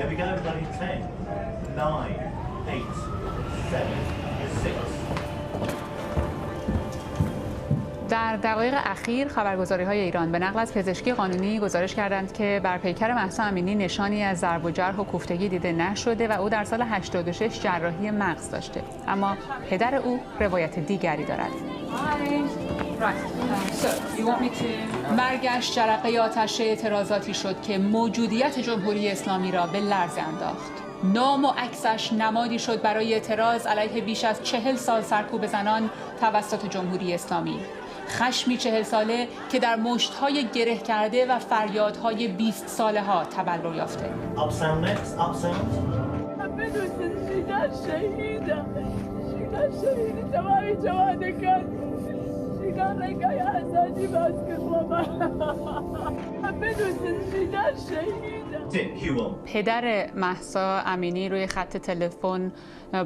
There we go, everybody. 10, 9, 8, 7, 6. در دقایق اخیر خبرگزاری‌های ایران به نقل از پزشکی قانونی گزارش کردند که بر پیکر مهسا امینی نشانی از ضرب و جرح و کوفتگی دیده نشده و او در سال 86 جراحی مغز داشته، اما پدر او روایت دیگری دارد. برگشت جرقه آتش اعتراضاتی شد که موجودیت جمهوری اسلامی را به لرزه انداخت. نام و عکسش نمادی شد برای اعتراض علیه بیش از 40 سال سرکوب زنان توسط جمهوری اسلامی. خشمی 40 ساله که در مشت‌های گره کرده و فریادهای 20 ساله ها تبلور یافته. پدر مهسا امینی روی خط تلفن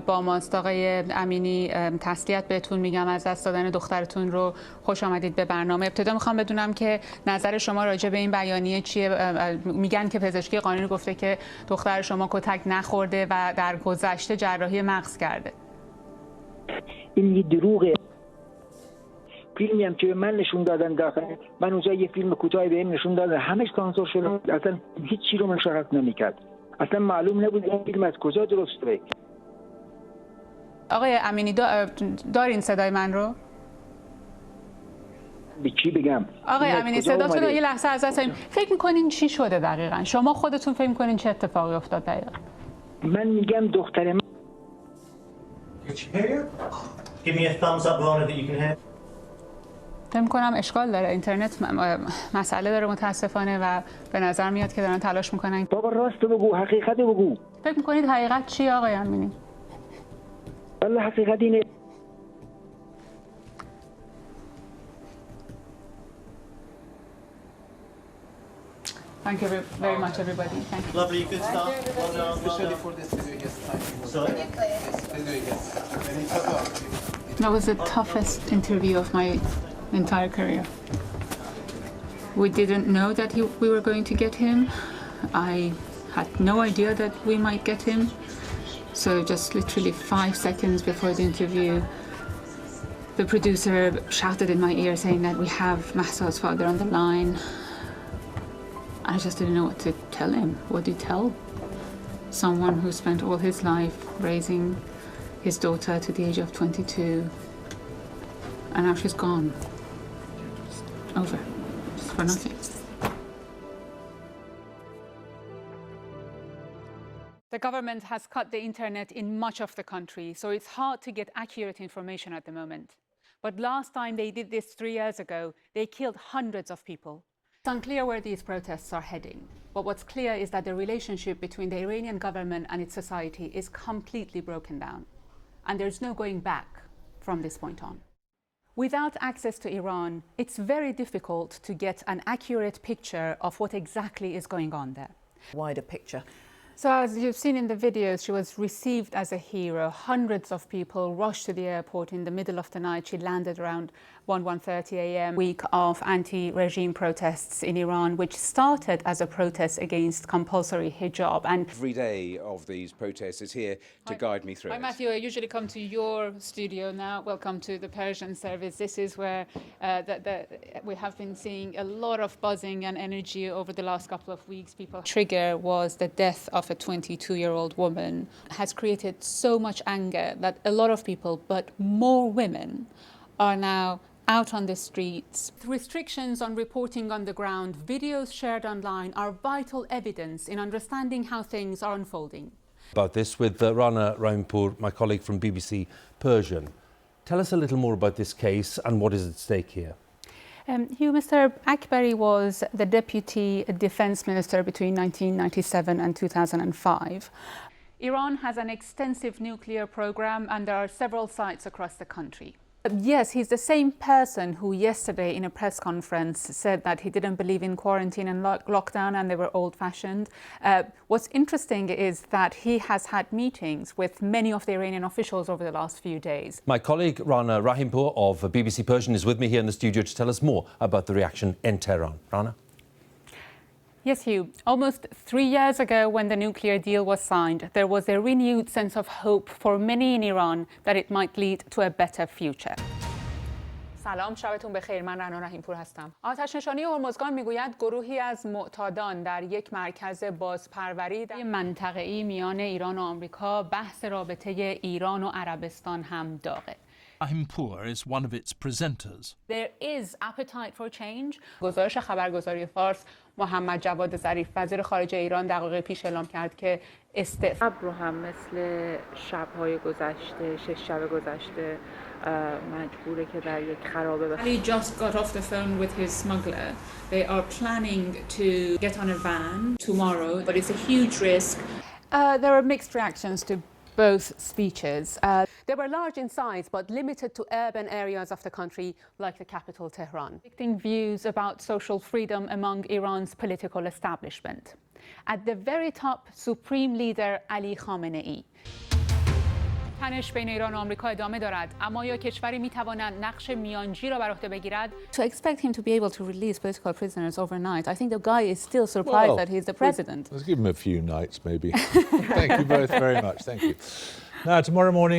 با ماست. آقای امینی، تسلیت بهتون میگم از دست دادن دخترتون رو. خوش آمدید به برنامه. ابتدا میخوام بدونم که نظر شما راجع به این بیانیه چیه؟ میگن که پزشکی قانونی گفته که دختر شما کتک نخورده و در گذشته جراحی مغز کرده. این یه دروغه. فیلمی هم که من نشون دادن داخل، من اونجا یه فیلم کوتاهی بهم نشون دادن، همش سانسور شده، اصلا هیچ چیزی رو نشون نمی‌کرد، اصلا معلوم نبود این فیلم از کجا درسته. آقای امینی، دارین صدای من رو؟ به چی بگم؟ آقای امینی، صداتون رو یه لحظه از دست دادیم. فکر می‌کنین چی شده دقیقاً؟ شما خودتون فکر می‌کنین چه اتفاقی افتاد دقیقاً؟ من میگم دختر من Give me a thumbs up, Rana, that you can hear. فکر می‌کنم اشکال داره، اینترنت مسئله داره متاسفانه و به نظر میاد که دارن تلاش میکنن. بابا راست بگو، حقیقت بگو. فکر میکنید حقیقت چیه آقای امینی؟ والله حقیقت اینه. Thank you very much, everybody. Thank you. Lovely, good stuff. Well done, Especially for this video, yes. Sorry? Video, yes. That was the toughest interview of my entire career. We didn't know that we were going to get him. I had no idea that we might get him. So just literally 5 seconds before the interview, the producer shouted in my ear saying that we have Mahsa's father on the line. I just didn't know what to tell him. What do you tell someone who spent all his life raising his daughter to the age of 22, and now she's gone? It's over. Just for nothing. The government has cut the internet in much of the country, so it's hard to get accurate information at the moment. But last time they did this 3 years ago, they killed hundreds of people. It's unclear where these protests are heading, but what's clear is that the relationship between the Iranian government and its society is completely broken down, and there's no going back from this point on. Without access to Iran, it's very difficult to get an accurate picture of what exactly is going on there. Wider picture. So as you've seen in the videos, she was received as a hero. Hundreds of people rushed to the airport in the middle of the night. She landed around 1:30 a.m. Week of anti-regime protests in Iran, which started as a protest against compulsory hijab. And every day of these protests is here to guide me through. Hi, Matthew. I usually come to your studio now. Welcome to the Persian service. This is where we have been seeing a lot of buzzing and energy over the last couple of weeks. Trigger was the death of a 22-year-old woman. Has created so much anger that a lot of people, but more women, are now out on the streets. Restrictions on reporting on the ground, videos shared online are vital evidence in understanding how things are unfolding. About this with Rana Rahimpour, my colleague from BBC Persian. Tell us a little more about this case and what is at stake here. Hugh, Mr. Akbari was the Deputy Defence Minister between 1997 and 2005. Iran has an extensive nuclear program and there are several sites across the country. Yes, he's the same person who yesterday in a press conference said that he didn't believe in quarantine and lockdown and they were old-fashioned. What's interesting is that he has had meetings with many of the Iranian officials over the last few days. My colleague Rana Rahimpour of BBC Persian is with me here in the studio to tell us more about the reaction in Tehran. Rana? Yes, Hugh. Almost 3 years ago, when the nuclear deal was signed, there was a renewed sense of hope for many in Iran that it might lead to a better future. سلام، شبتون بخیر. من رنا رحیمپور هستم. آتش نشانی هرمزگان میگوید گروهی از معتادان در یک مرکز بازپروری در منطقه‌ای میان ایران و آمریکا بحث رابطه ایران و عربستان هم داغه. Rahimpour is one of its presenters. There is appetite for change. گزارش خبرگزاری فارس محمد جواد ظریف وزیر خارجه ایران دقایق پیش اعلام کرد که استعفا رو هم مثل شب‌های گذشته 6 شب گذشته مجبوره که در یک خرابه He just got off the phone with his smuggler. They are planning to get on a van tomorrow, but it's a huge risk. There are mixed reactions to both speeches. They were large in size but limited to urban areas of the country like the capital Tehran. Conflicting views about social freedom among Iran's political establishment. At the very top, Supreme Leader Ali Khamenei. تنش بین ایران و آمریکا ادامه دارد، اما یا کشوری می‌تواند نقش میانجی را بر عهده بگیرد. To expect him to be able to release political prisoners overnight, I think the guy is still surprised that he's the president. Let's give him a few nights maybe. Thank you both very much. Thank you. Now tomorrow morning